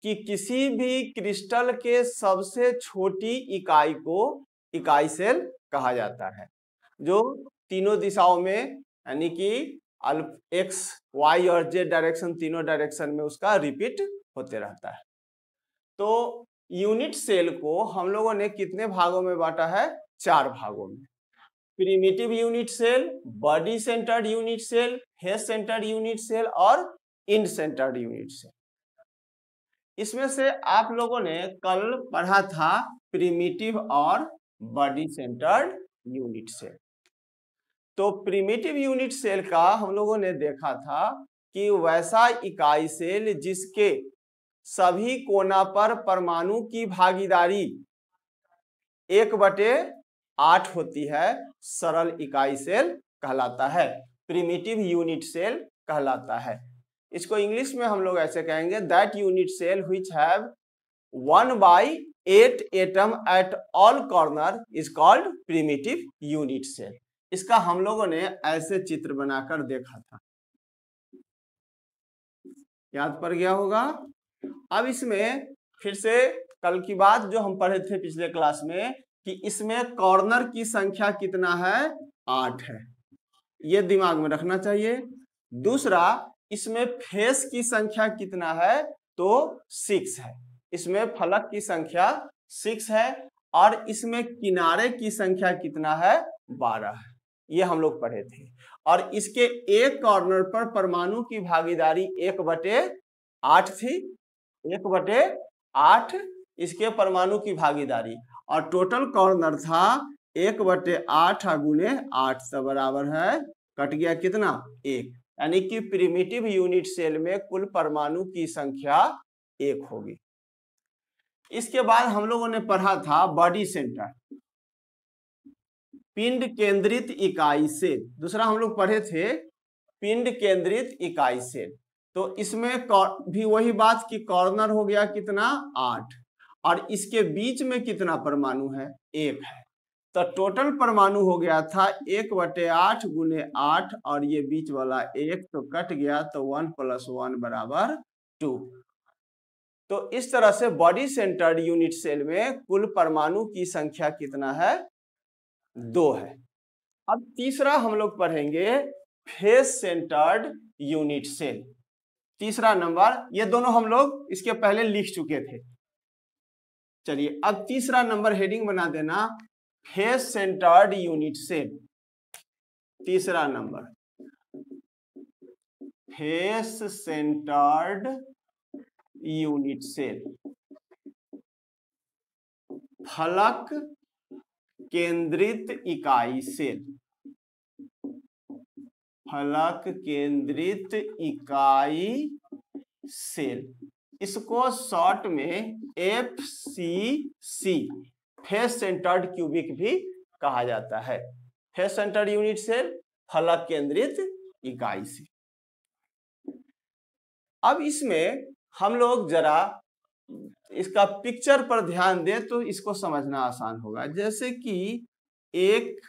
कि किसी भी क्रिस्टल के सबसे छोटी इकाई को इकाई सेल कहा जाता है, जो तीनों दिशाओं में यानी कि एक्स वाई और जेड डायरेक्शन तीनों डायरेक्शन में उसका रिपीट होते रहता है। तो यूनिट सेल को हम लोगों ने कितने भागों में बांटा है? 4 भागों में। Primitive unit cell, body centred unit cell, face centred unit cell और इंड सेंटर्ड यूनिट सेल। इसमें से आप लोगों ने कल पढ़ा था प्रिमिटिव और बॉडी सेंटर्ड यूनिट सेल। तो प्रिमिटिव यूनिट सेल का हम लोगों ने देखा था कि वैसा इकाई सेल जिसके सभी कोना पर परमाणु की भागीदारी 1/8 होती है, सरल इकाई सेल कहलाता है, प्रिमिटिव यूनिट सेल कहलाता है। इसको इंग्लिश में हम लोग ऐसे कहेंगे, that unit cell which have 1/8 atom at all corner is called primitive unit cell. इसका हम लोगों ने ऐसे चित्र बनाकर देखा था, याद पड़ गया होगा। अब इसमें फिर से कल की बात जो हम पढ़े थे पिछले क्लास में कि इसमें कॉर्नर की संख्या कितना है? 8 है, ये दिमाग में रखना चाहिए। दूसरा, इसमें फेस की संख्या कितना है? तो 6 है। इसमें फलक की संख्या 6 है और इसमें किनारे की संख्या कितना है? 12 है। ये हम लोग पढ़े थे। और इसके एक कॉर्नर पर परमाणु की भागीदारी 1/8 थी, 1/8 इसके परमाणु की भागीदारी, और टोटल कॉर्नर था 1/8 गुने 8 से बराबर है, कट गया कितना? 1। यानी कि प्रिमिटिव यूनिट सेल में कुल परमाणु की संख्या 1 होगी। इसके बाद हम लोगों ने पढ़ा था बॉडी सेंटर, पिंड केंद्रित इकाई सेल। दूसरा हम लोग पढ़े थे पिंड केंद्रित इकाई सेल। तो इसमें भी वही बात कि कॉर्नर हो गया कितना? 8, और इसके बीच में कितना परमाणु है? 1 है। तो टोटल परमाणु हो गया था 1/8 गुने 8, और ये बीच वाला 1 तो कट गया, तो 1 + 1 = 2। तो इस तरह से बॉडी सेंटर्ड यूनिट सेल में कुल परमाणु की संख्या कितना है? 2 है। अब तीसरा हम लोग पढ़ेंगे फेस सेंटर्ड यूनिट सेल, तीसरा नंबर। ये दोनों हम लोग इसके पहले लिख चुके थे। चलिए अब तीसरा नंबर हेडिंग बना देना, फेस सेंटर्ड यूनिट सेल। तीसरा number face centred unit cell, फलक केंद्रित इकाई सेल, फलक केंद्रित इकाई सेल। इसको शॉर्ट में FCC, फेस सेंटर्ड क्यूबिक भी कहा जाता है। फेस सेंटर्ड यूनिट सेल, फलक केंद्रित इकाई सेल। अब इसमें हम लोग जरा इसका पिक्चर पर ध्यान दें तो इसको समझना आसान होगा। जैसे कि एक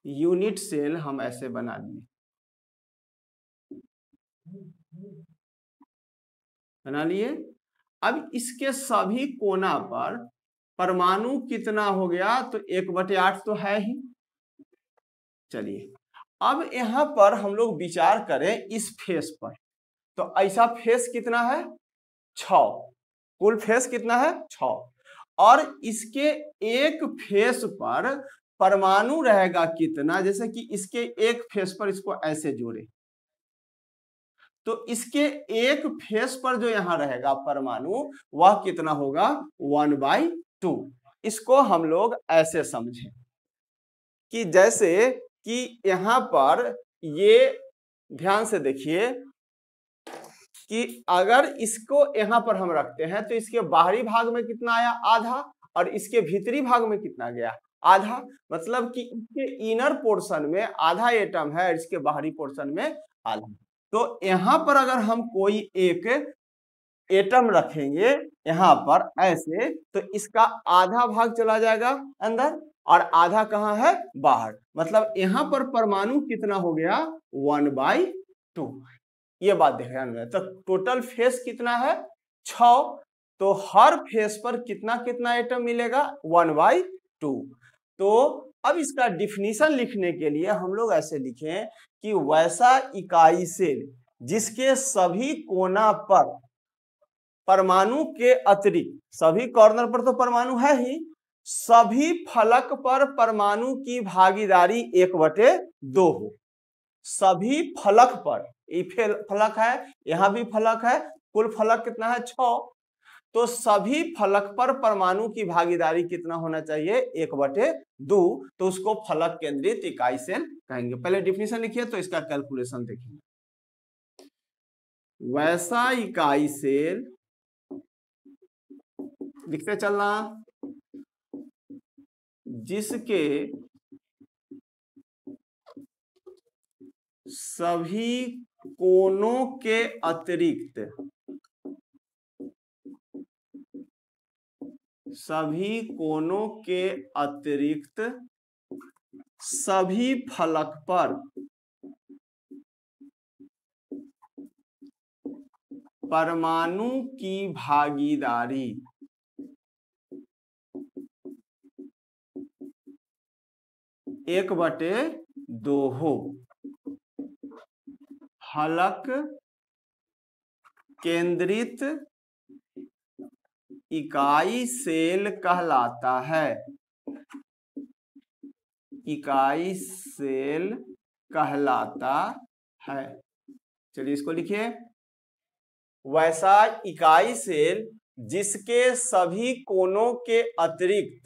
यूनिट सेल हम ऐसे बना लिए, अब इसके सभी कोना पर परमाणु कितना हो गया? तो 1/8 तो है ही। चलिए अब यहां पर हम लोग विचार करें इस फेस पर, तो ऐसा फेस कितना है? 6। कुल फेस कितना है? 6। और इसके एक फेस पर परमाणु रहेगा कितना? जैसे कि इसके एक फेस पर इसको ऐसे जोड़े, तो इसके एक फेस पर जो यहां रहेगा परमाणु वह कितना होगा? 1/2। इसको हम लोग ऐसे समझें कि जैसे कि यहां पर ये, ध्यान से देखिए कि अगर इसको यहां पर हम रखते हैं तो इसके बाहरी भाग में कितना आया? आधा, और इसके भीतरी भाग में कितना गया? आधा। मतलब कि इसके इनर पोर्शन में आधा एटम है और इसके बाहरी पोर्शन में आधा। तो यहां पर अगर हम कोई एक एटम रखेंगे यहां पर ऐसे, तो इसका आधा भाग चला जाएगा अंदर और आधा कहाँ है? बाहर। मतलब यहां पर परमाणु कितना हो गया? 1/2। ये बात ध्यान में। तो टोटल फेस कितना है? 6। तो हर फेस पर कितना कितना एटम मिलेगा 1/2। तो अब इसका डिफिनीशन लिखने के लिए हम लोग ऐसे लिखें कि वैसा इकाई सेल जिसके सभी कोना पर परमाणु के अतिरिक्त, सभी कॉर्नर पर तो परमाणु है ही, सभी फलक पर परमाणु की भागीदारी 1/2 हो। सभी फलक पर, ये फलक है, यहां भी फलक है, कुल फलक कितना है 6। तो सभी फलक पर परमाणु की भागीदारी कितना होना चाहिए 1/2। तो उसको फलक केंद्रित इकाई सेल कहेंगे। पहले डिफिनीशन लिखिए तो इसका कैलकुलेशन देखिए। वैसा इकाई सेल, लिखते चलना, जिसके सभी कोनों के अतिरिक्त, सभी कोनों के अतिरिक्त सभी फलक पर परमाणु की भागीदारी 1/2 हो। फलक केंद्रित इकाई सेल कहलाता है, इकाई सेल कहलाता है। चलिए इसको लिखिए। वैसा इकाई सेल जिसके सभी कोनों के अतिरिक्त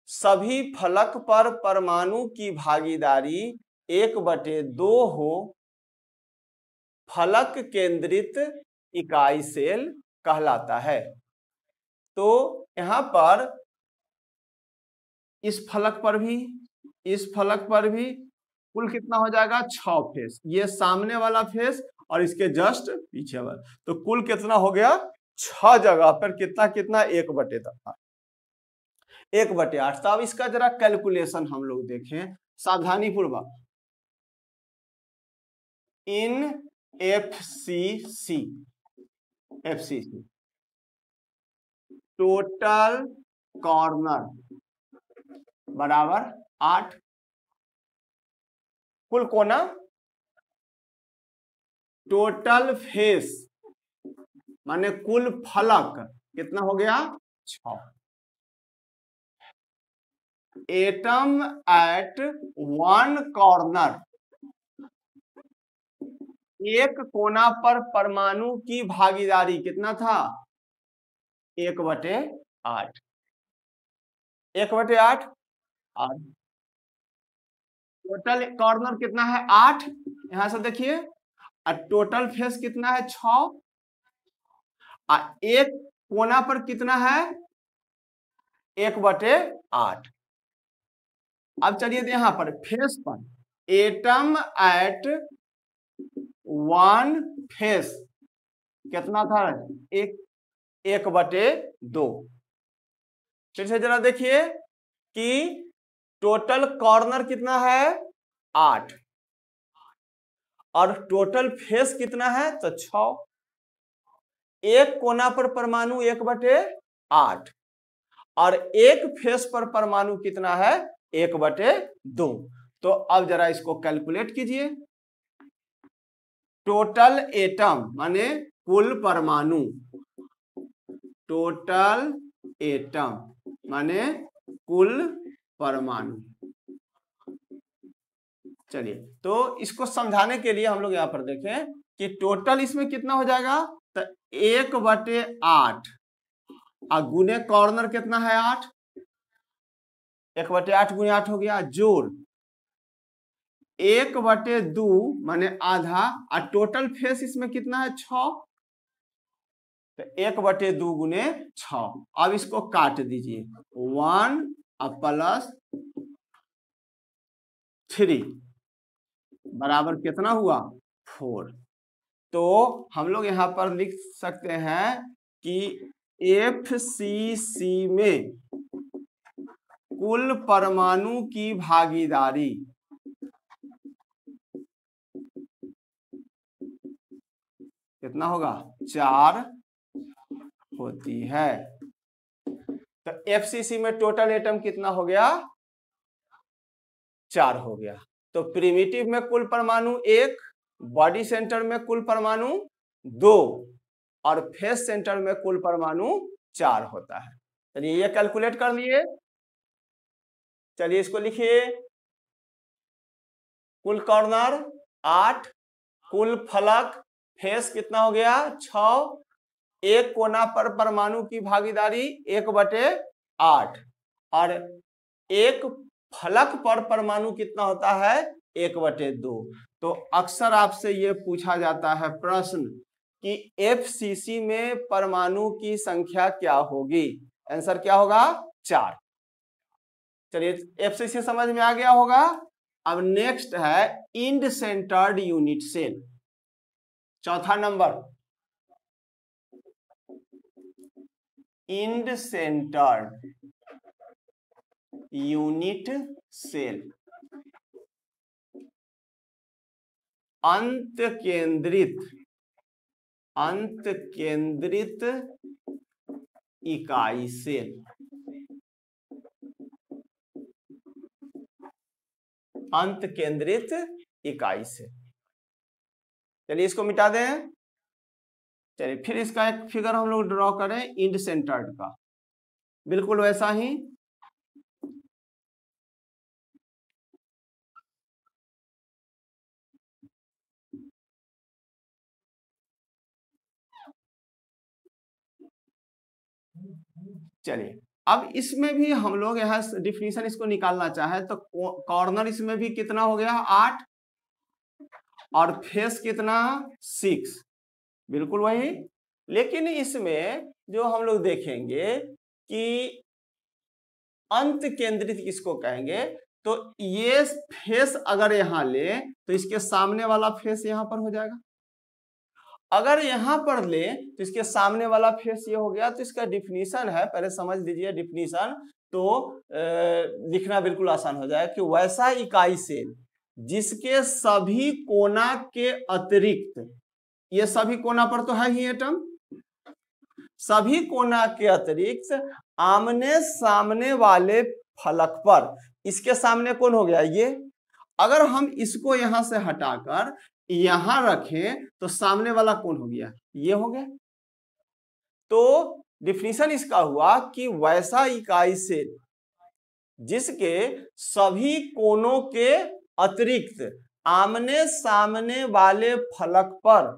सभी फलक पर परमाणु की भागीदारी 1/2 हो, फलक केंद्रित इकाई सेल कहलाता है। तो यहां पर इस फलक पर भी, इस फलक पर भी कुल कितना हो जाएगा 6 फेस, ये सामने वाला फेस और इसके जस्ट पीछे वाला, तो कुल कितना हो गया 6 जगह पर कितना कितना 1/8, 1/8। तो अब इसका जरा कैलकुलेशन हम लोग देखें सावधानी पूर्वक। इन एफसीसी टोटल कॉर्नर बराबर 8, कुल कोना, टोटल फेस माने कुल फलक कितना हो गया 6। एटम एट वन कॉर्नर, एक कोना पर परमाणु की भागीदारी कितना था 1/8, 1/8। और टोटल कॉर्नर कितना है 8, यहां से देखिए, और टोटल फेस कितना है 6, और एक कोना पर कितना है 1/8। अब चलिए यहां पर फेस पर एटम एट वन फेस कितना था 1/2। फिर से जरा देखिए कि टोटल कॉर्नर कितना है 8 और टोटल फेस कितना है तो 6। एक कोना पर परमाणु 1/8 और एक फेस पर परमाणु कितना है 1/2। तो अब जरा इसको कैलकुलेट कीजिए। टोटल एटम माने कुल परमाणु, टोटल एटम माने कुल परमाणु। चलिए तो इसको समझाने के लिए हम लोग यहां पर देखें कि टोटल इसमें कितना हो जाएगा तो 1/8 और गुने कॉर्नर कितना है 8, 1/8 गुने 8 हो गया, जोड़ 1/2 माने आधा, और टोटल फेस इसमें कितना है 6, तो 1/2 गुने 6। अब इसको काट दीजिए, 1 प्लस 3 बराबर कितना हुआ 4। तो हम लोग यहां पर लिख सकते हैं कि एफसीसी में कुल परमाणु की भागीदारी कितना होगा 4 होती है। तो एफसीसी में टोटल एटम कितना हो गया? 4 हो गया। तो प्रिमिटिव में कुल परमाणु 1, बॉडी सेंटर में कुल परमाणु 2 और फेस सेंटर में कुल परमाणु 4 होता है। चलिए ये कैलकुलेट कर लिए। चलिए इसको लिखिए। कुल कॉर्नर 8, कुल फलक फेस कितना हो गया? 6, एक कोना पर परमाणु की भागीदारी 1/8 और एक फलक पर परमाणु कितना होता है? 1/2। तो अक्सर आपसे ये पूछा जाता है प्रश्न कि एफसीसी में परमाणु की संख्या क्या होगी? आंसर क्या होगा? 4। चलिए एफसीसी समझ में आ गया होगा। अब नेक्स्ट है इंड सेंटर्ड यूनिट सेल। चौथा number, end centred unit cell. अंत केंद्रित इकाई सेल। अंत केंद्रित इकाई सेल। चलिए इसको मिटा दें। चलिए फिर इसका एक फिगर हम लोग ड्रॉ करें इंड सेंटर्ड का, बिल्कुल वैसा ही। चलिए अब इसमें भी हम लोग यहाँ डिफिनीशन इसको निकालना चाहे तो कॉर्नर इसमें भी कितना हो गया? 8 और फेस कितना? 6, बिल्कुल वही। लेकिन इसमें जो हम लोग देखेंगे कि अंत केंद्रित किसको कहेंगे, तो ये फेस अगर यहां ले तो इसके सामने वाला फेस यहां पर हो जाएगा। अगर यहां पर ले तो इसके सामने वाला फेस ये हो गया। तो इसका डिफिनीशन है, पहले समझ लीजिए डिफिनीशन, तो लिखना बिल्कुल आसान हो जाएगा कि वैसा इकाई सेल जिसके सभी कोना के अतिरिक्त, ये सभी कोना पर तो है ही एटम, सभी कोना के अतिरिक्त आमने सामने वाले फलक पर, इसके सामने कौन हो गया? ये। अगर हम इसको यहां से हटाकर यहां रखें तो सामने वाला कौन हो गया? ये हो गया। तो डिफिनीशन इसका हुआ कि वैसा इकाई सेल जिसके सभी कोनों के अतिरिक्त आमने सामने वाले फलक पर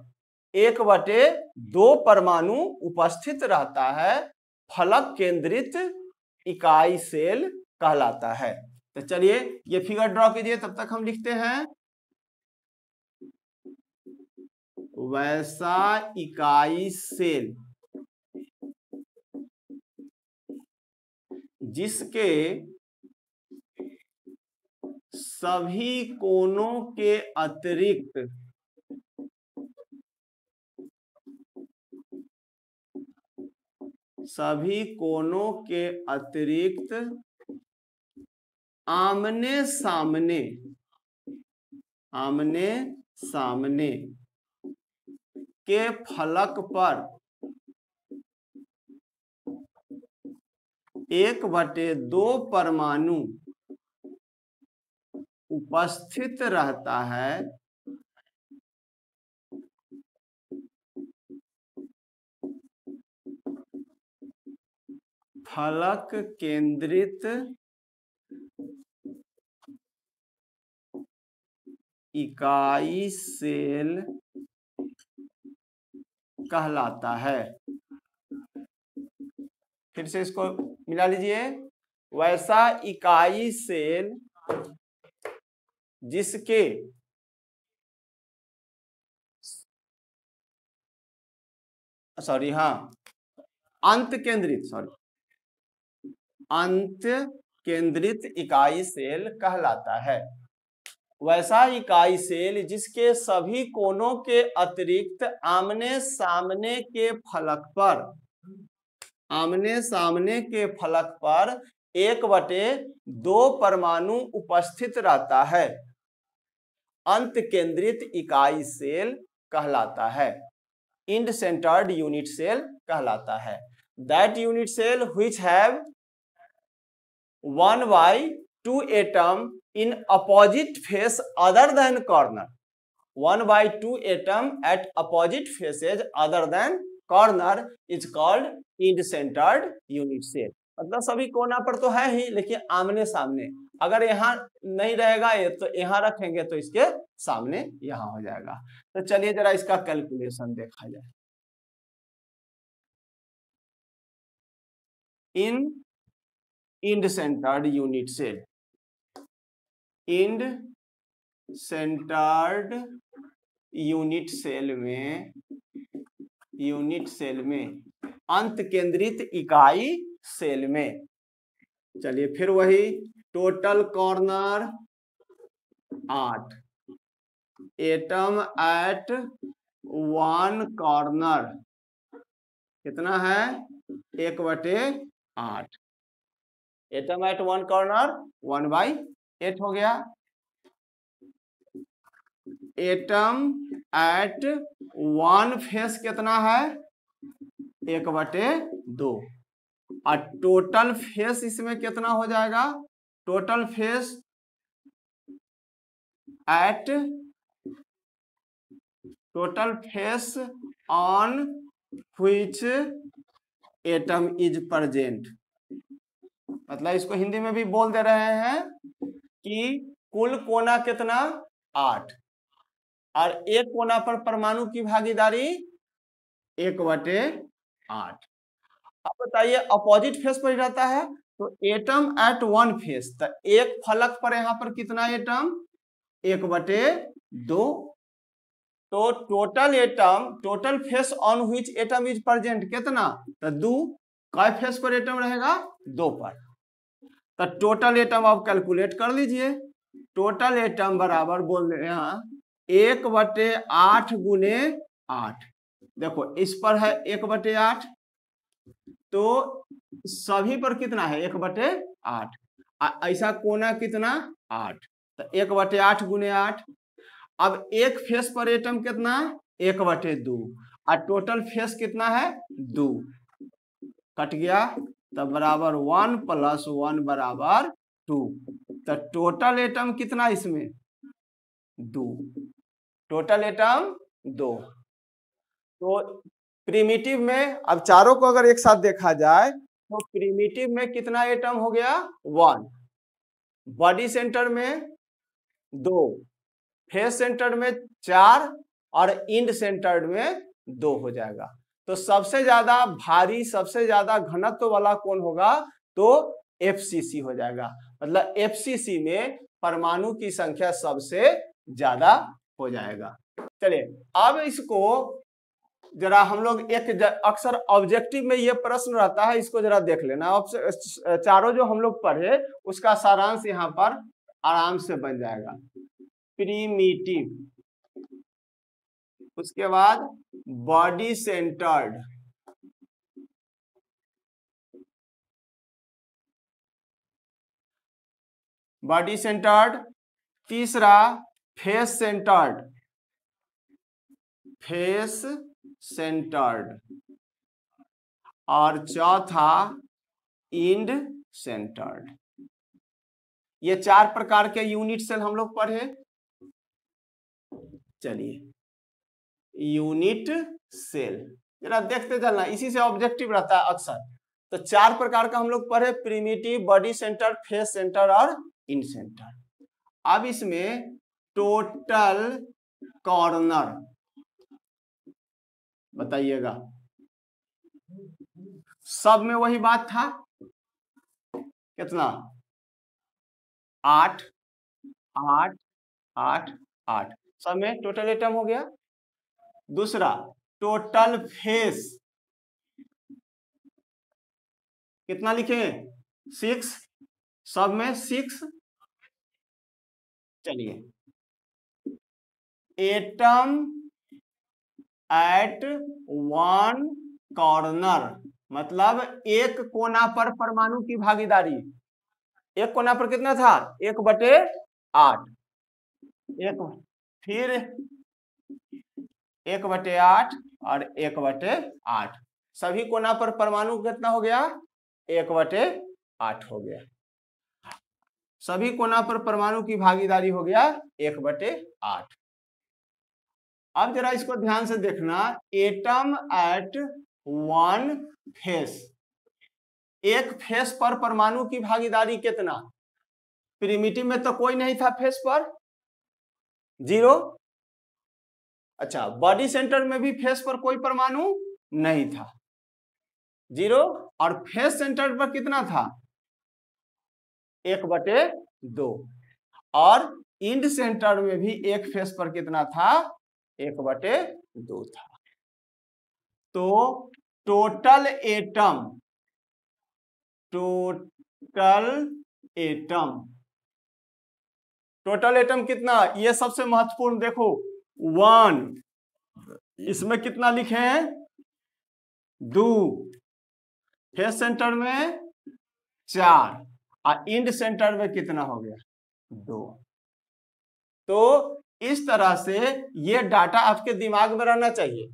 1/2 परमाणु उपस्थित रहता है, फलक केंद्रित इकाई सेल कहलाता है। तो चलिए ये फिगर ड्रॉ कीजिए, तब तक हम लिखते हैं वैसा इकाई सेल जिसके सभी कोनों के अतिरिक्त आमने सामने के फलक पर 1/2 परमाणु उपस्थित रहता है, फलक केंद्रित इकाई सेल कहलाता है। फिर से इसको मिला लीजिए। वैसा इकाई सेल जिसके अंत केंद्रित इकाई सेल कहलाता है। वैसा इकाई सेल जिसके सभी कोनों के अतिरिक्त आमने सामने के फलक पर 1/2 परमाणु उपस्थित रहता है, अंत केंद्रित इकाई सेल कहलाता है, इंड सेंटर्ड यूनिट सेल कहलाता है। that unit cell which have 1 by 2 atom in opposite face other than corner, 1 by 2 atom at opposite faces other than corner is called end centered unit cell। मतलब सभी कोना पर तो है ही, लेकिन आमने सामने, अगर यहाँ नहीं रहेगा ये तो यहाँ रखेंगे तो इसके सामने यहाँ हो जाएगा। तो चलिए जरा इसका कैलकुलेशन देखा जाए। In end centered unit cell, end centered unit cell में अंत केंद्रित इकाई सेल में, चलिए फिर वही total corner 8, atom at 1 corner कितना है 1/8, एटम एट 1 कॉर्नर 1/8 हो गया। एटम एट 1 फेस कितना है 1/2, और टोटल फेस इसमें कितना हो जाएगा, total face at total face on which atom is present, मतलब इसको हिंदी में भी बोल दे रहे हैं कि कुल कोना कितना 8, और एक कोना पर परमाणु की भागीदारी 1/8। अब बताइए अपोजिट फेस पर रहता है तो एटम एट 1 फेस, तो एक फलक पर यहाँ पर कितना एटम 1/2, तो total atom total face on which atom is present कितना, तो 2, काय फेस पर एटम रहेगा 2 पर, तो टोटल एटम आप कैलकुलेट कर लीजिए। टोटल एटम बराबर बोल रहे हैं 1/8 गुने 8, देखो इस पर है 1/8, तो सभी पर कितना है 1/8, ऐसा कोना कितना 8, तो 1/8 गुने 8। अब एक फेस पर एटम कितना 1/2, और टोटल फेस कितना है 2, कट गया, तब बराबर 1 + 1 बराबर 2, तो टोटल एटम कितना इसमें 2, टोटल एटम 2। तो प्रिमिटिव में अब चारों को अगर एक साथ देखा जाए तो प्रिमिटिव में कितना एटम हो गया 1, बॉडी सेंटर में 2, फेस सेंटर में 4, और इंड सेंटर में 2 हो जाएगा। तो सबसे ज्यादा भारी सबसे ज्यादा घनत्व वाला कौन होगा, तो FCC हो जाएगा, मतलब FCC में परमाणु की संख्या सबसे ज्यादा हो जाएगा। चलिए अब इसको जरा हम लोग एक अक्सर ऑब्जेक्टिव में ये प्रश्न रहता है, इसको जरा देख लेना। चारों जो हम लोग पढ़े उसका सारांश यहाँ पर आराम से बन जाएगा। प्रिमिटिव, उसके बाद बॉडी सेंटर्ड, बॉडी सेंटर्ड, तीसरा फेस सेंटर्ड, फेस सेंटर्ड, और चौथा इंड सेंटर्ड। ये 4 प्रकार के यूनिट सेल हम लोग पढ़े। चलिए यूनिट सेल जरा देखते चलना, इसी से ऑब्जेक्टिव रहता है अक्सर। तो 4 प्रकार का हम लोग पढ़े, primitive, body centre, face centre और इंड सेंटर। अब इसमें टोटल कॉर्नर बताइएगा, सब में वही बात था, कितना 8 8 8 8, सब में टोटल एटम हो गया। दूसरा टोटल फेस कितना लिखे 6, सब में 6। चलिए एटम एट 1 कॉर्नर, मतलब एक कोना पर परमाणु की भागीदारी, एक कोना पर कितना था 1/8, फिर 1/8 और 1/8, सभी कोना पर परमाणु कितना हो गया? 1/8 हो गया। सभी कोना पर परमाणु की भागीदारी हो गया 1/8। अब जरा इसको ध्यान से देखना, एटम एट वन फेस, एक फेस पर परमाणु की भागीदारी कितना? प्रिमिटिव में तो कोई नहीं था फेस पर, 0। अच्छा, बॉडी सेंटर में भी फेस पर कोई परमाणु नहीं था, 0। और फेस सेंटर पर कितना था? 1/2। और इंड सेंटर में भी एक फेस पर कितना था? 1/2 था। तो टोटल एटम कितना? ये सबसे महत्वपूर्ण देखो, 1। इसमें कितना लिखे हैं? 2। फेस सेंटर में 4 और इंड सेंटर में कितना हो गया? 2। तो इस तरह से ये डाटा आपके दिमाग में रहना चाहिए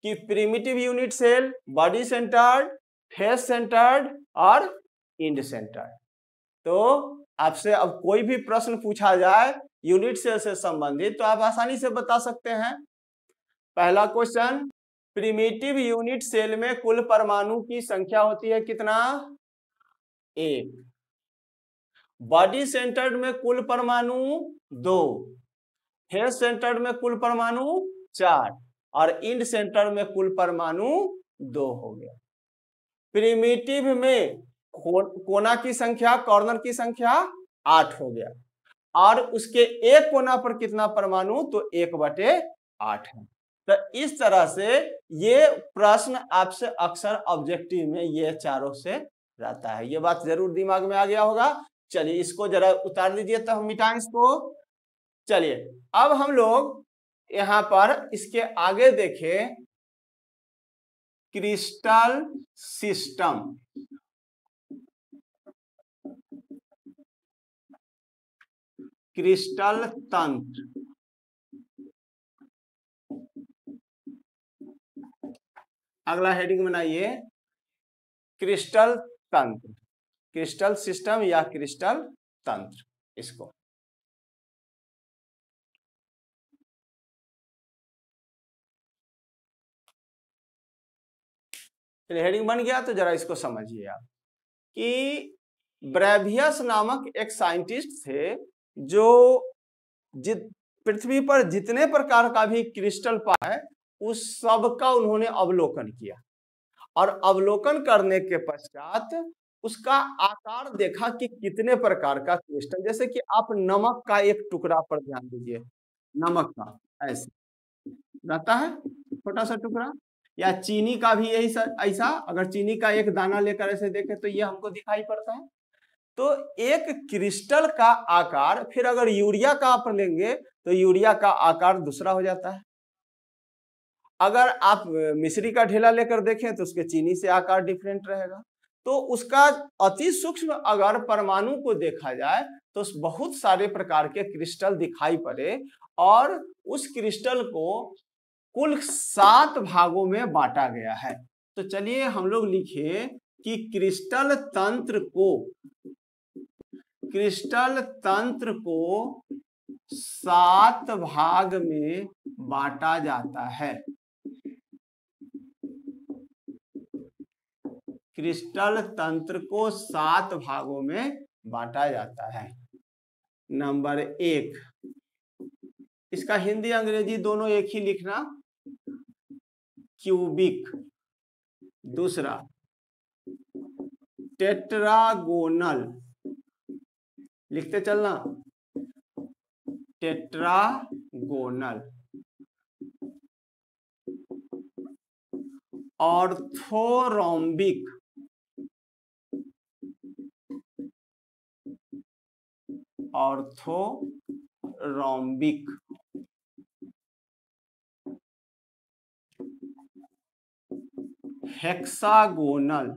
कि primitive unit cell, body centred, face centred और इंड सेंटर्ड। तो आपसे अब कोई भी प्रश्न पूछा जाए यूनिट सेल से संबंधित तो आप आसानी से बता सकते हैं। पहला क्वेश्चन, प्रिमिटिव यूनिट सेल में कुल परमाणु की संख्या होती है कितना? 1। बॉडी सेंटर्ड में कुल परमाणु 2, फेस सेंटर्ड में कुल परमाणु 4 और इंड सेंटर में कुल परमाणु 2 हो गया। प्रिमिटिव में कोना की संख्या, कॉर्नर की संख्या 8 हो गया और उसके एक कोना पर कितना परमाणु? तो 1/8 है। तो इस तरह से ये प्रश्न आपसे अक्सर ऑब्जेक्टिव में ये चारों से रहता है। ये बात जरूर दिमाग में आ गया होगा। चलिए इसको जरा उतार लीजिए तो हम मिटाएं इसको। चलिए अब हम लोग यहां पर इसके आगे देखें, क्रिस्टल सिस्टम। क्रिस्टल तंत्र, अगला हेडिंग बनाइए, क्रिस्टल तंत्र, क्रिस्टल सिस्टम या क्रिस्टल तंत्र। इसको हेडिंग बन गया तो जरा इसको समझिए आप कि ब्रेवियस नामक एक साइंटिस्ट थे जो पृथ्वी पर जितने प्रकार का भी क्रिस्टल पाए उस सब का उन्होंने अवलोकन किया और अवलोकन करने के पश्चात उसका आकार देखा कि कितने प्रकार का क्रिस्टल, जैसे कि आप नमक का एक टुकड़ा पर ध्यान दीजिए, नमक का ऐसे रहता है छोटा सा टुकड़ा, या चीनी का भी यही ऐसा, अगर चीनी का एक दाना लेकर ऐसे देखें तो ये हमको दिखाई पड़ता है। तो एक क्रिस्टल का आकार, फिर अगर यूरिया का आप लेंगे तो यूरिया का आकार दूसरा हो जाता है। अगर आप मिश्री का ढेला लेकर देखें तो उसके चीनी से आकार डिफरेंट रहेगा। तो उसका अति सूक्ष्म अगर परमाणु को देखा जाए तो बहुत सारे प्रकार के क्रिस्टल दिखाई पड़े और उस क्रिस्टल को कुल 7 भागों में बांटा गया है। तो चलिए हम लोग लिखे कि क्रिस्टल तंत्र को 7 भाग में बांटा जाता है। क्रिस्टल तंत्र को 7 भागों में बांटा जाता है। नंबर 1, इसका हिंदी अंग्रेजी दोनों एक ही लिखना, क्यूबिक। दूसरा टेट्रागोनल, लिखते चलना, tetragonal. Orthorhombic, orthorhombic. Hexagonal,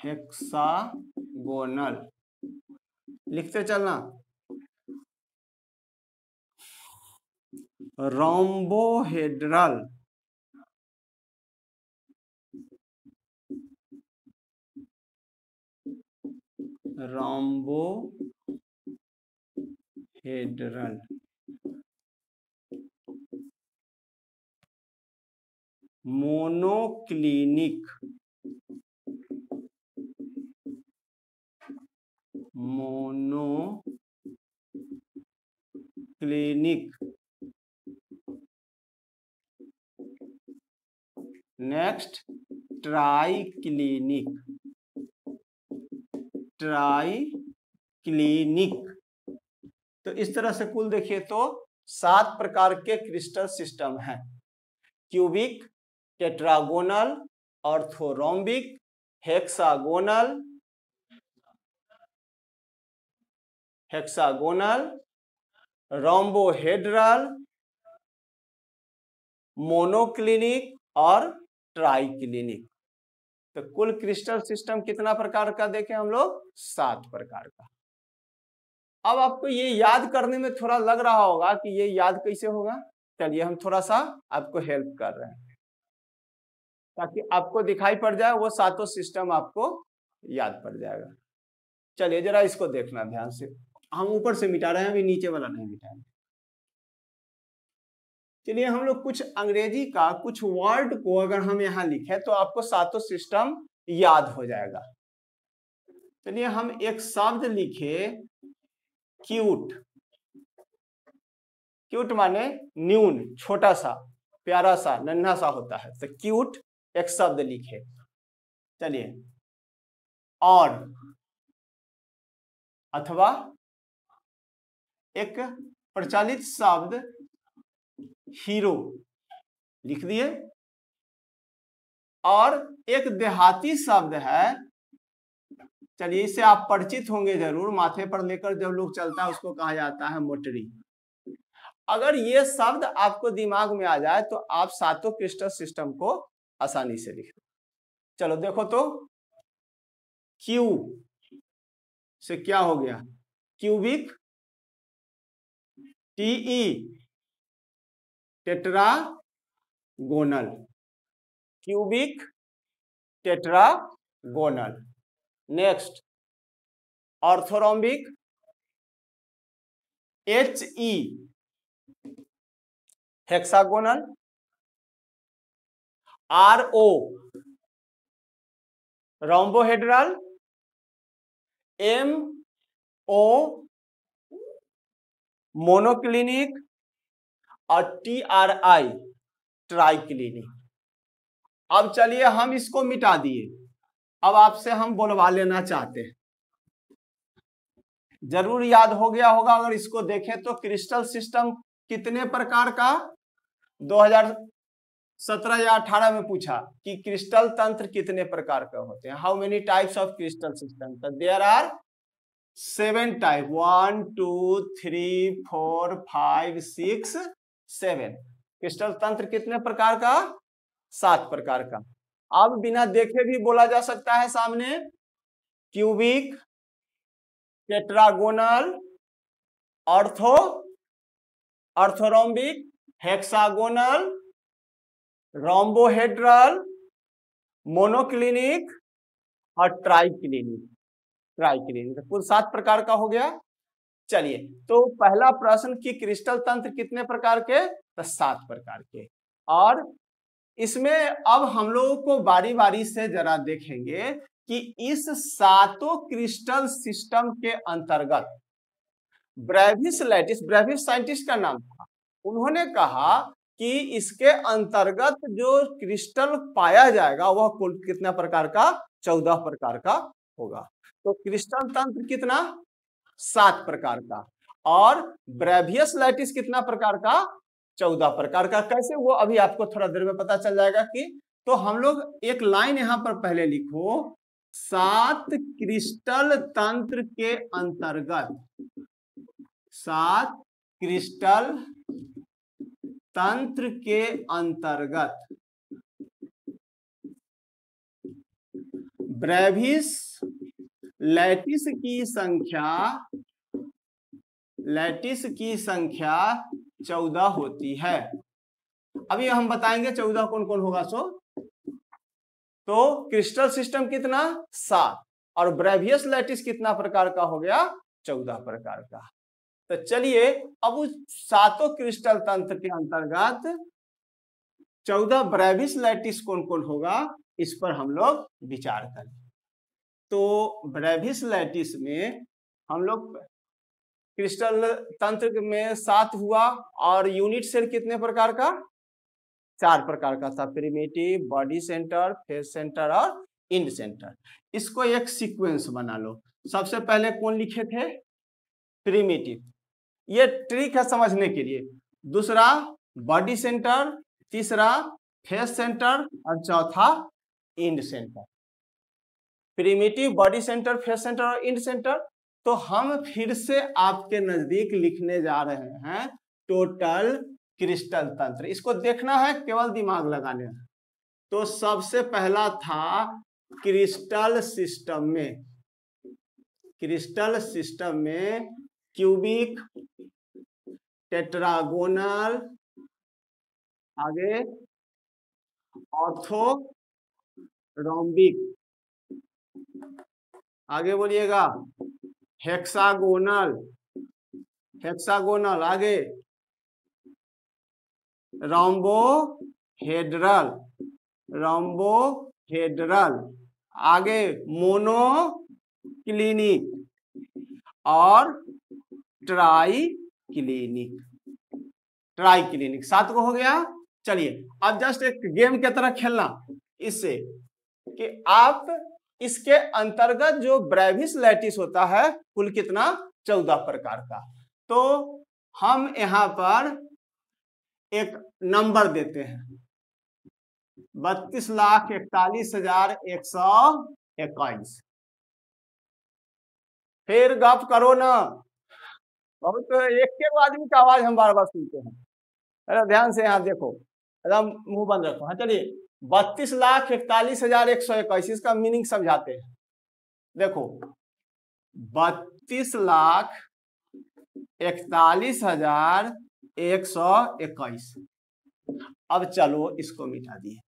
hexagonal, लिखते चलना। Rhombohedral rhombohedral monoclinic next triclinic तो इस तरह से कुल देखिए तो 7 प्रकार के क्रिस्टल सिस्टम हैं। Cubic, tetragonal, orthorhombic, hexagonal, rhombohedral, monoclinic और ट्राइक्लिनिक। तो कुल क्रिस्टल सिस्टम कितना प्रकार का देखें हम लोग? 7 प्रकार का। अब आपको ये याद करने में थोड़ा लग रहा होगा कि ये याद कैसे होगा। चलिए हम थोड़ा सा आपको हेल्प कर रहे हैं ताकि आपको दिखाई पड़ जाए, वो 7 सिस्टम आपको याद पड़ जाएगा। चलिए जरा इसको देखना ध्यान से। हम ऊपर से मिटा रहे हैं, अभी नीचे वाला नहीं मिटाएंगे। चलिए हम लोग कुछ अंग्रेजी का कुछ वर्ड को अगर हम यहाँ लिखें तो आपको 7 सिस्टम याद हो जाएगा। चलिए हम एक शब्द लिखे क्यूट। क्यूट माने न्यून, छोटा सा, प्यारा सा, नन्हा सा होता है, तो क्यूट एक शब्द लिखे। चलिए और अथवा एक प्रचलित शब्द हीरो लिख दिए। और एक देहाती शब्द है, चलिए इससे आप परिचित होंगे जरूर, माथे पर लेकर जब लोग चलता है उसको कहा जाता है मोटरी। अगर ये शब्द आपको दिमाग में आ जाए तो आप 7 क्रिस्टल सिस्टम को आसानी से लिख दो। चलो देखो तो, क्यू से क्या हो गया? Cubic, TE tetragonal, cubic tetragonal. Next orthorhombic, HE hexagonal, RO rhombohedral, MO monoclinic और TRI ट्राइक्लिनिक। अब चलिए हम इसको मिटा दिए, अब आपसे हम बोलवा लेना चाहते हैं। जरूर याद हो गया होगा अगर इसको देखें तो, क्रिस्टल सिस्टम कितने प्रकार का 2017 या 18 में पूछा कि क्रिस्टल तंत्र कितने प्रकार का होते हैं, how many types of crystal system. तो देयर आर 7 टाइप, 1 2 3 4 5 6 7। क्रिस्टल तंत्र कितने प्रकार का? 7 प्रकार का। अब बिना देखे भी बोला जा सकता है सामने, cubic, tetragonal, orthorhombic, hexagonal, rhombohedral, monoclinic और ट्राइक्लिनिक कुल 7 प्रकार का हो गया। चलिए तो पहला प्रश्न कि क्रिस्टल तंत्र कितने प्रकार के? तो 7 प्रकार के। और इसमें अब हम लोगों को बारी बारी से जरा देखेंगे कि इस 7 क्रिस्टल सिस्टम के अंतर्गत ब्रेविस लैटिस, ब्रेविस साइंटिस्ट का नाम था, उन्होंने कहा कि इसके अंतर्गत जो क्रिस्टल पाया जाएगा वह कुल कितना प्रकार का? 14 प्रकार का होगा। तो क्रिस्टल तंत्र कितना? 7 प्रकार का। और ब्रेवियस लैटिस कितना प्रकार का? 14 प्रकार का। कैसे, वो अभी आपको थोड़ा देर में पता चल जाएगा कि। तो हम लोग एक लाइन यहां पर पहले लिखो, 7 क्रिस्टल तंत्र के अंतर्गत, 7 क्रिस्टल तंत्र के अंतर्गत ब्रेविस लैटिस की संख्या 14 होती है। अभी हम बताएंगे 14 कौन कौन होगा। तो क्रिस्टल सिस्टम कितना 7 और ब्रेवियस लैटिस कितना प्रकार का हो गया 14 प्रकार का। तो चलिए अब उस सातों क्रिस्टल तंत्र के अंतर्गत 14 ब्रेविस लैटिस कौन कौन होगा इस पर हम लोग विचार करें। तो ब्रेविस लैटिस में हम लोग क्रिस्टल तंत्र में 7 हुआ और यूनिट सेल कितने प्रकार का 4 प्रकार का था, primitive, body centre, face centre और इंड सेंटर। इसको एक सीक्वेंस बना लो। सबसे पहले कौन लिखे थे प्रिमिटिव, ये ट्रिक है समझने के लिए। दूसरा बॉडी सेंटर, तीसरा फेस सेंटर और चौथा end centre. Primitive, body centre, face centre और इंड सेंटर। तो हम फिर से आपके नजदीक लिखने जा रहे हैं टोटल क्रिस्टल तंत्र। इसको देखना है, केवल दिमाग लगाने हैं। तो सबसे पहला था क्रिस्टल सिस्टम में क्यूबिक, टेट्रागोनल, आगे ऑर्थो रोम्बिक, आगे बोलिएगा हेक्सागोनल, आगे रोम्बोहेड्रल, आगे मोनोक्लिनिक और ट्राइक्लिनिक। 7 को हो गया। चलिए अब जस्ट एक गेम की तरह खेलना इससे कि आप इसके अंतर्गत जो ब्रेविस लैटिस होता है कुल कितना 14 प्रकार का। तो हम यहां पर एक नंबर देते हैं 32,41,121। फिर गप करो ना, बहुत एक के आदमी का आवाज हम बार बार सुनते हैं। अरे ध्यान से यहाँ देखो, एकदम मुंह बंद रखो। हाँ चलिए 32,41,121 इसका मीनिंग समझाते हैं। देखो 32,41,121। अब चलो इसको मिटा दिए।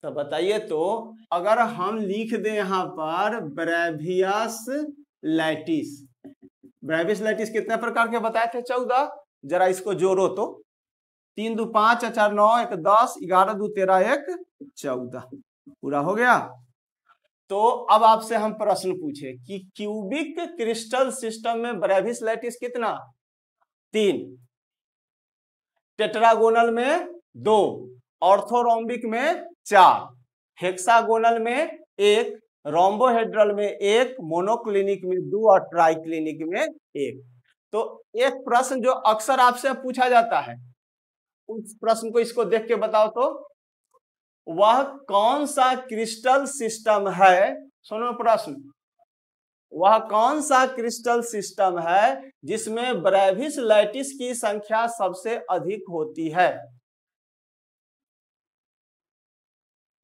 तो बताइए, तो अगर हम लिख दें यहां पर ब्रेवियस लैटिस कितने प्रकार के बताए थे 14। जरा इसको जोड़ो तो 3 2 5 4 9 1 10 11 2 13 1 14 पूरा हो गया। तो अब आपसे हम प्रश्न पूछे कि क्यूबिक क्रिस्टल सिस्टम में ब्रेविस लैटिस कितना 3, टेट्रागोनल में 2, ऑर्थोरोम्बिक में 4, हेक्सागोनल में 1, रोम्बोहेड्रल में 1, मोनोक्लिनिक में 2 और ट्राइक्लिनिक में 1। तो एक प्रश्न जो अक्सर आपसे पूछा जाता है, उस प्रश्न को इसको देख के बताओ तो वह कौन सा क्रिस्टल सिस्टम है। सुनो प्रश्न, वह कौन सा क्रिस्टल सिस्टम है जिसमें ब्रेविस लैटिस की संख्या सबसे अधिक होती है।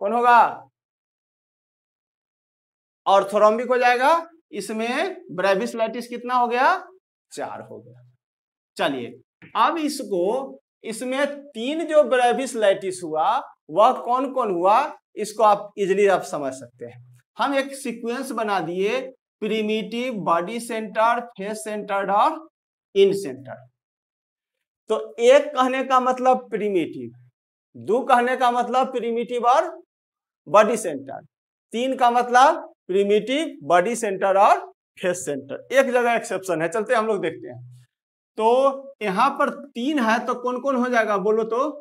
कौन होगा? ऑर्थोरोम्बिक हो जाएगा। इसमें ब्रेविस लैटिस कितना हो गया 4 हो गया। चलिए अब इसमें 3 जो ब्रेविस लैटिस हुआ वह कौन कौन हुआ, इसको आप इजीली आप समझ सकते हैं। हम एक सीक्वेंस बना दिए, primitive, body centre, face centred और इंड सेंटर। तो 1 कहने का मतलब प्रिमिटिव, 2 कहने का मतलब प्रिमिटिव और बॉडी सेंटर, 3 का मतलब प्रिमिटिव, बॉडी सेंटर और फेस सेंटर। एक जगह एक्सेप्शन है, चलते हम लोग देखते हैं। तो यहां पर 3 है तो कौन कौन हो जाएगा बोलो तो?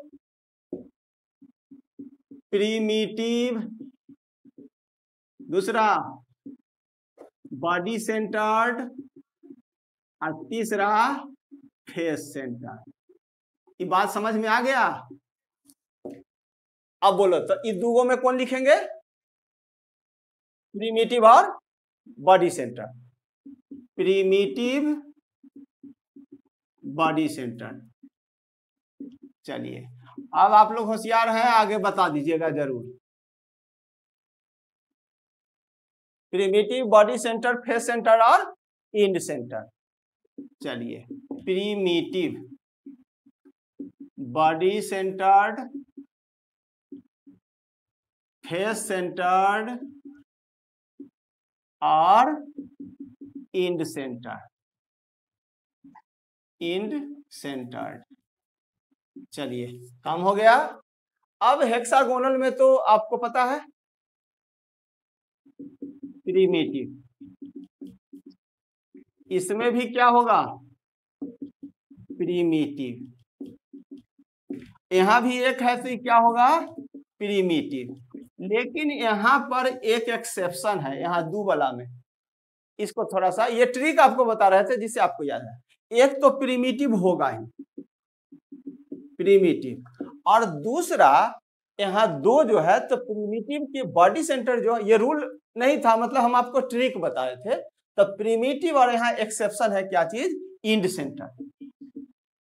प्रिमिटिव, दूसरा बॉडी सेंटर्ड और तीसरा फेस सेंटर। ये बात समझ में आ गया? अब बोलो तो इस दूगों में कौन लिखेंगे? प्रिमिटिव और body centre, primitive, body centre. चलिए अब आप लोग होशियार हैं, आगे बता दीजिएगा जरूर। Primitive, body centre, face centre और इंड सेंटर। चलिए primitive, body centred, face centred और इंड सेंटर्ड, इंड सेंटर्ड। चलिए काम हो गया। अब हेक्सागोनल में तो आपको पता है प्रिमिटिव, इसमें भी क्या होगा प्रिमिटिव, यहां भी एक है तो क्या होगा प्रिमिटिव। लेकिन यहां पर एक एक्सेप्शन है, यहां दो वाला में, इसको थोड़ा सा ये ट्रिक आपको बता रहे थे जिससे आपको याद है। एक तो प्रिमिटिव होगा ही प्रिमिटिव, और दूसरा यहाँ दो जो है तो प्रिमिटिव के बॉडी सेंटर जो ये रूल नहीं था, मतलब हम आपको ट्रिक बता रहे थे। तो प्रिमिटिव और यहाँ एक्सेप्शन है क्या चीज इंड सेंटर,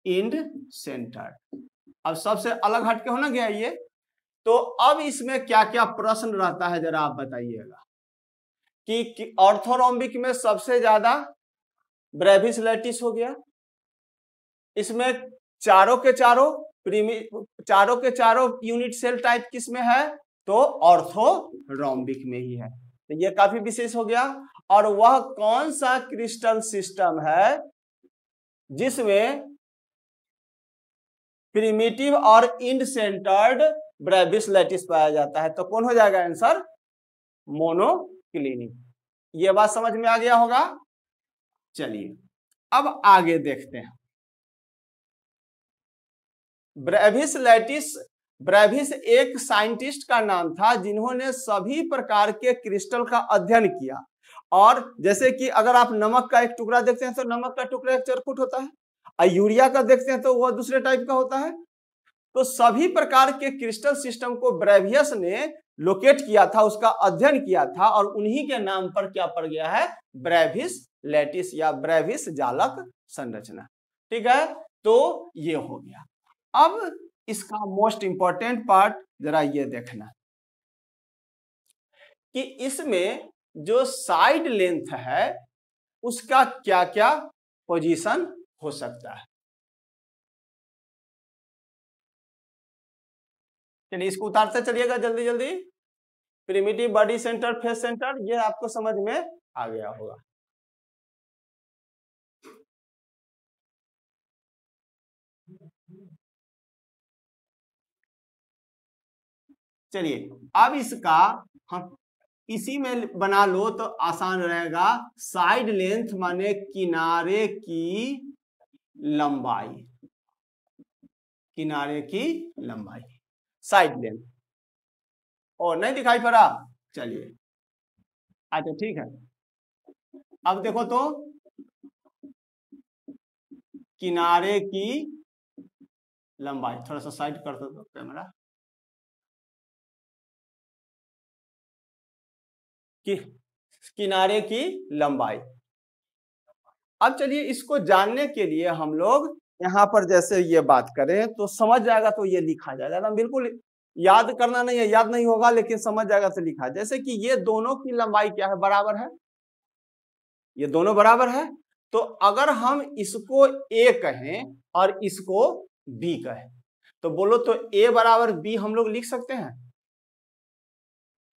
इंड सेंटर। अब सबसे अलग हटके होना गया ये। तो अब इसमें क्या क्या प्रश्न रहता है जरा आप बताइएगा कि ऑर्थोरोम्बिक में सबसे ज्यादा ब्रेविस लैटिस हो गया, इसमें चारों के चारों यूनिट सेल टाइप किस में है तो ऑर्थोरोम्बिक में ही है, तो ये काफी विशेष हो गया। और वह कौन सा क्रिस्टल सिस्टम है जिसमें प्रिमिटिव और इंड सेंटर्ड ब्रेविस लैटिस पाया जाता है, तो कौन हो जाएगा आंसर मोनोक्लिनिक। ये बात समझ में आ गया होगा। चलिए अब आगे देखते हैं। ब्रेविस लैटिस, ब्रेविस एक साइंटिस्ट का नाम था जिन्होंने सभी प्रकार के क्रिस्टल का अध्ययन किया। और जैसे कि अगर आप नमक का एक टुकड़ा देखते हैं तो नमक का टुकड़ा एक चरकुट होता है, और यूरिया का देखते हैं तो वह दूसरे टाइप का होता है। तो सभी प्रकार के क्रिस्टल सिस्टम को ब्रेवियस ने लोकेट किया था, उसका अध्ययन किया था, और उन्हीं के नाम पर क्या पड़ गया है ब्रेविस लैटिस या ब्रेविस जालक संरचना। ठीक है, तो ये हो गया। अब इसका मोस्ट इंपॉर्टेंट पार्ट जरा ये देखना कि इसमें जो साइड लेंथ है उसका क्या क्या पोजीशन हो सकता है। चलिए इसको उतारते चलिएगा जल्दी जल्दी। Primitive, body centre, face centre, ये आपको समझ में आ गया होगा। चलिए अब इसका हम इसी में बना लो तो आसान रहेगा। साइड लेंथ माने किनारे की लंबाई, किनारे की लंबाई साइड लेंथ। और नहीं दिखाई पड़ा, चलिए अच्छा ठीक है। अब देखो तो किनारे की लंबाई, थोड़ा सा साइड कर दो कैमरा, कि किनारे की लंबाई। अब चलिए इसको जानने के लिए हम लोग यहाँ पर जैसे ये बात करें तो समझ जाएगा, तो ये लिखा जाएगा, बिल्कुल याद करना नहीं है, याद नहीं होगा लेकिन समझ जाएगा तो लिखा। जैसे कि ये दोनों की लंबाई क्या है बराबर है, ये दोनों बराबर है। तो अगर हम इसको ए कहें और इसको बी कहें तो बोलो तो ए बराबर बी हम लोग लिख सकते हैं।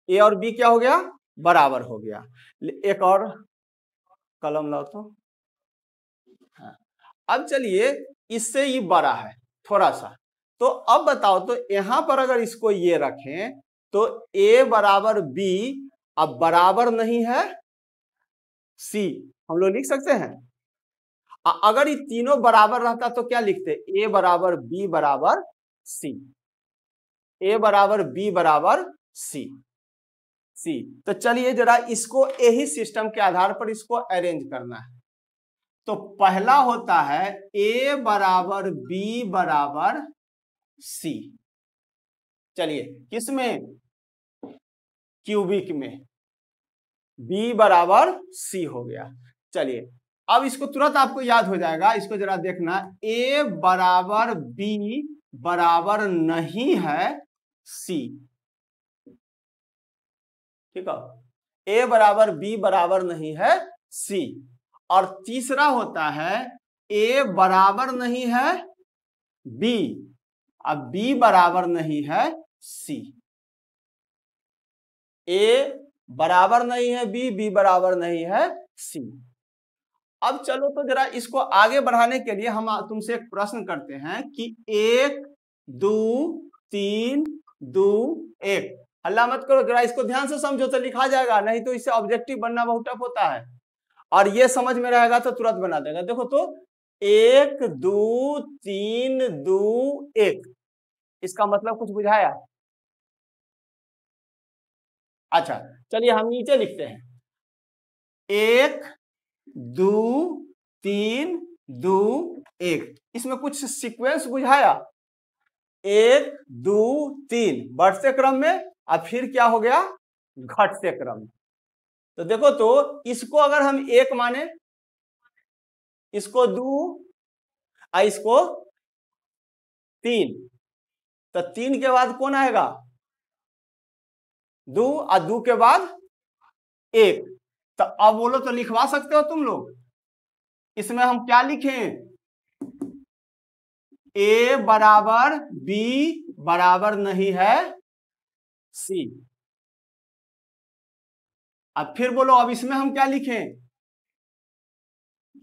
ए और बी क्या हो गया बराबर हो गया। एक और कलम लाओ तो। हाँ। अब चलिए इससे ये बड़ा है थोड़ा सा, तो अब बताओ तो यहां पर अगर इसको ये रखें तो ए बराबर बी, अब बराबर नहीं है सी, हम लोग लिख सकते हैं। अगर ये तीनों बराबर रहता तो क्या लिखते, ए बराबर बी बराबर सी, ए बराबर बी बराबर सी, सी। तो चलिए जरा इसको यही सिस्टम के आधार पर इसको अरेंज करना है। तो पहला होता है ए बराबर बी बराबर सी। चलिए किसमें, क्यूबिक में, बी बराबर सी हो गया। चलिए अब इसको तुरंत आपको याद हो जाएगा, इसको जरा देखना। ए बराबर बी बराबर नहीं है सी, ठीक है, ए बराबर बी बराबर नहीं है सी। और तीसरा होता है ए बराबर नहीं है बी अब B बराबर नहीं है C, A बराबर नहीं है B, B बराबर नहीं है C। अब चलो तो जरा इसको आगे बढ़ाने के लिए हम तुमसे एक प्रश्न करते हैं कि 1 2 3 2 1, हल्ला मत करो, जरा इसको ध्यान से समझो तो लिखा जाएगा, नहीं तो इससे ऑब्जेक्टिव बनना बहुत टफ होता है, और ये समझ में रहेगा तो तुरंत बना देगा। देखो तो 1 2 3 2 1, इसका मतलब कुछ बुझाया? अच्छा चलिए हम नीचे लिखते हैं 1 2 3 2 1, इसमें कुछ सीक्वेंस बुझाया? 1 2 3 बढ़ते क्रम में, अब फिर क्या हो गया? घटते क्रम। तो देखो तो इसको अगर हम 1 माने, इसको 2 और इसको 3, तो 3 के बाद कौन आएगा? 2 और 2 के बाद 1। तो अब बोलो तो लिखवा सकते हो तुम लोग? इसमें हम क्या लिखें? A बराबर B बराबर नहीं है C। अब फिर बोलो, अब इसमें हम क्या लिखें?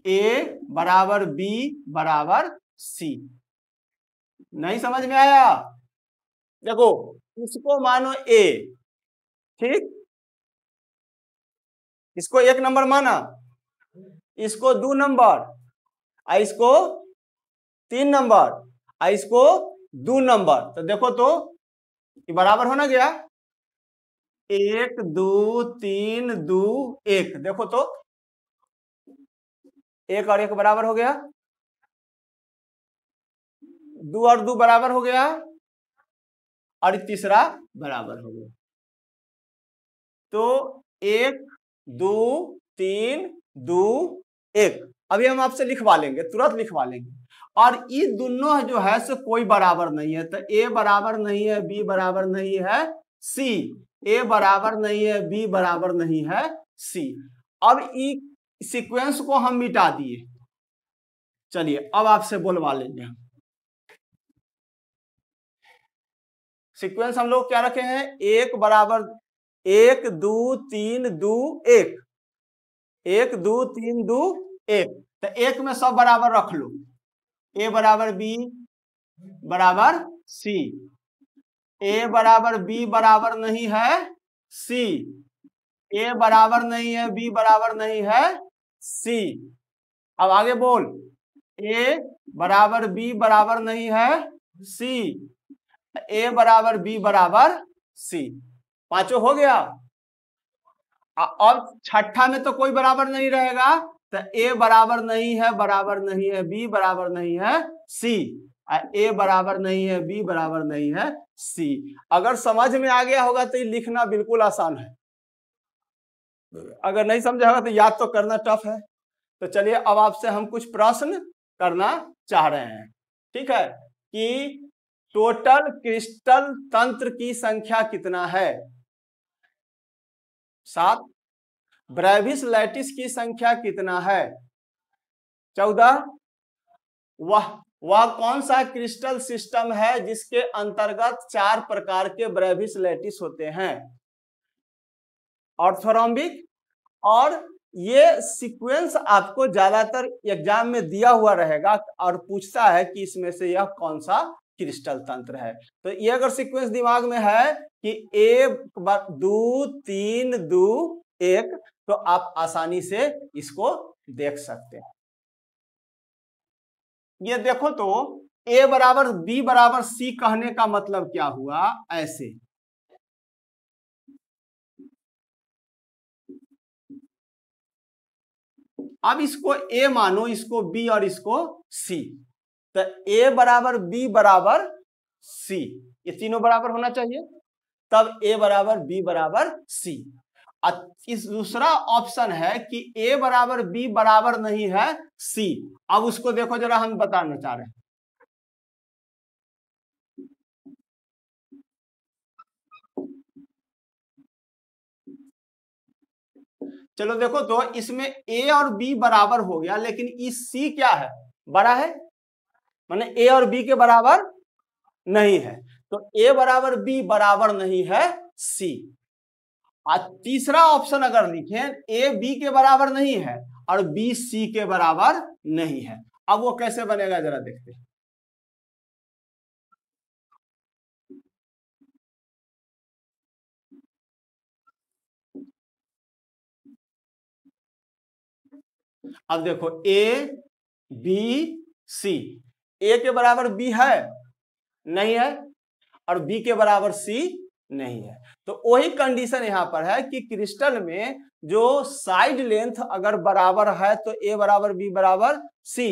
A बराबर B बराबर C। नहीं समझ में आया? देखो इसको मानो A, ठीक, इसको 1 नंबर माना, इसको 2 नंबर, और इसको 3 नंबर, और इसको 2 नंबर। तो देखो तो ये बराबर होना गया 1 2 3 2 1। देखो तो 1 और 1 बराबर हो गया, 2 और 2 बराबर हो गया, और तीसरा बराबर हो गया। तो 1 2 3 2 1, अभी हम आपसे लिखवा लेंगे, तुरंत लिखवा लेंगे। और ये दोनों जो है सो कोई बराबर नहीं है, तो A बराबर नहीं है B बराबर नहीं है C, A बराबर नहीं है B बराबर नहीं है C। अब इस सीक्वेंस को हम मिटा दिए। चलिए अब आपसे बोलवा लेंगे हम सीक्वेंस। हम लोग क्या रखे हैं? 1 बराबर 1 2 3 2 1, 1 2 3 2 1। तो 1 में सब बराबर रख लो, A बराबर B बराबर C, A बराबर B बराबर नहीं है C, A बराबर नहीं है B बराबर नहीं है C। अब आगे बोल, A बराबर B बराबर नहीं है C, A बराबर B बराबर C। पांचों हो गया। अब छठा में तो कोई बराबर नहीं रहेगा, तो A बराबर नहीं है बराबर नहीं है B बराबर नहीं है C, A बराबर नहीं है B बराबर नहीं है C। अगर समझ में आ गया होगा तो ये लिखना बिल्कुल आसान है, अगर नहीं समझा होगा तो याद तो करना टफ है। तो चलिए अब आपसे हम कुछ प्रश्न करना चाह रहे हैं, ठीक है, कि टोटल क्रिस्टल तंत्र की संख्या कितना है? 7। ब्रेविस लैटिस की संख्या कितना है? 14। वह कौन सा क्रिस्टल सिस्टम है जिसके अंतर्गत 4 प्रकार के ब्रेविस लैटिस होते हैं? ऑर्थोरॉम्बिक। और ये सीक्वेंस आपको ज्यादातर एग्जाम में दिया हुआ रहेगा और पूछता है कि इसमें से यह कौन सा क्रिस्टल तंत्र है। तो ये अगर सीक्वेंस दिमाग में है कि 1 2 3 2 1, तो आप आसानी से इसको देख सकते हैं। ये देखो तो A बराबर B बराबर C कहने का मतलब क्या हुआ? ऐसे अब इसको A मानो, इसको B और इसको C, तो A बराबर B बराबर C, ये तीनों बराबर होना चाहिए, तब A बराबर B बराबर C। इस दूसरा ऑप्शन है कि A बराबर B बराबर नहीं है C। अब उसको देखो जरा, हम बताना चाह रहे हैं। चलो देखो तो इसमें A और B बराबर हो गया, लेकिन इस C क्या है? बड़ा है, माने A और B के बराबर नहीं है, तो ए बराबर बी बराबर नहीं है सी। और तीसरा ऑप्शन अगर लिखें ए बी के बराबर नहीं है और बी सी के बराबर नहीं है, अब वो कैसे बनेगा जरा देखते हैं। अब देखो ए बी सी, ए के बराबर बी है नहीं है और बी के बराबर सी नहीं है, तो वही कंडीशन यहां पर है कि क्रिस्टल में जो साइड लेंथ अगर बराबर है तो ए बराबर बी बराबर सी,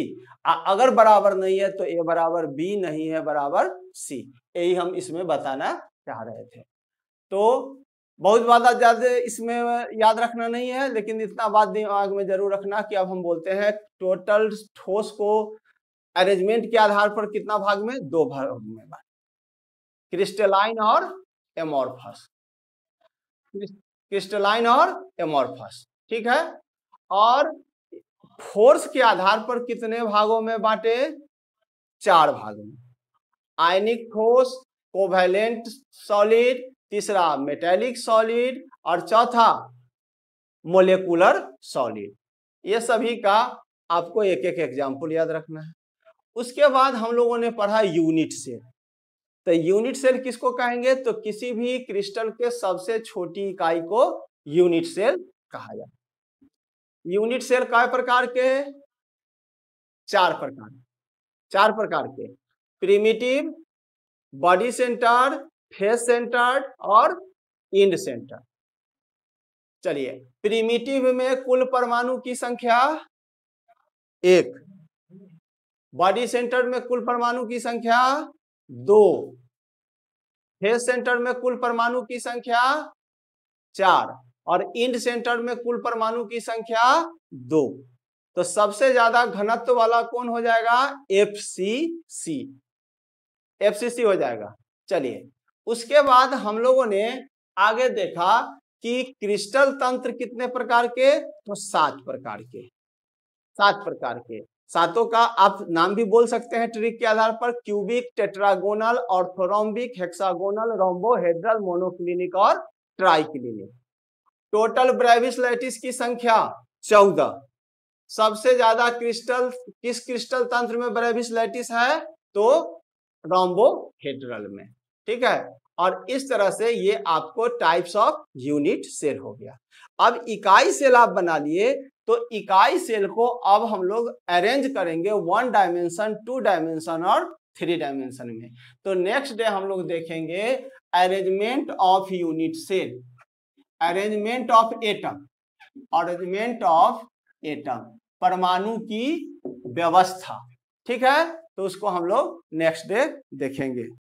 अगर बराबर नहीं है तो ए बराबर बी नहीं है बराबर सी। यही हम इसमें बताना चाह रहे थे। तो बहुत ज्यादा इसमें याद रखना नहीं है, लेकिन इतना बात दिमाग में जरूर रखना कि अब हम बोलते हैं टोटल ठोस को अरेंजमेंट के आधार पर कितना भाग में, दो भाग में, क्रिस्टलाइन और एमोर्फस, क्रिस्टलाइन और एमोर्फस, ठीक है। और फोर्स के आधार पर कितने भागों में बांटे, 4 भागों में, आयनिक ठोस, कोवैलेंट सॉलिड, तीसरा मेटेलिक सॉलिड और चौथा मोलेकुलर सॉलिड। ये सभी का आपको एक एक एग्जाम्पल याद रखना है। उसके बाद हम लोगों ने पढ़ा यूनिट सेल। तो यूनिट सेल किसको कहेंगे, तो किसी भी क्रिस्टल के सबसे छोटी इकाई को यूनिट सेल कहा जाता है। यूनिट सेल काय प्रकार के, 4 प्रकार, 4 प्रकार के, primitive, body centre, face centred और इंड सेंटर। चलिए, प्रिमिटिव में कुल परमाणु की संख्या 1, बॉडी सेंटर में कुल परमाणु की संख्या 2, फेस सेंटर में कुल परमाणु की संख्या 4 और इंड सेंटर में कुल परमाणु की संख्या 2। तो सबसे ज्यादा घनत्व वाला कौन हो जाएगा, एफसीसी, एफसीसी हो जाएगा। चलिए, उसके बाद हम लोगों ने आगे देखा कि क्रिस्टल तंत्र कितने प्रकार के, तो 7 प्रकार के, 7 प्रकार के। सातों का आप नाम भी बोल सकते हैं ट्रिक के आधार पर, cubic, tetragonal, orthorhombic, hexagonal, rhombohedral, monoclinic और ट्राइक्लिनिक। टोटल ब्रेविस लैटिस की संख्या 14। सबसे ज्यादा क्रिस्टल किस क्रिस्टल तंत्र में ब्रेविस लैटिस है, तो रोम्बोहेड्रल में, ठीक है। और इस तरह से ये आपको टाइप्स ऑफ यूनिट सेल हो गया। अब इकाई सेल आप बना लिए, तो इकाई सेल को अब हम लोग अरेंज करेंगे 1 डायमेंशन, 2 डायमेंशन और 3 डायमेंशन में। तो नेक्स्ट डे हम लोग देखेंगे arrangement of unit cell, arrangement of atom, arrangement of atom, परमाणु की व्यवस्था, ठीक है। तो उसको हम लोग नेक्स्ट डे देखेंगे।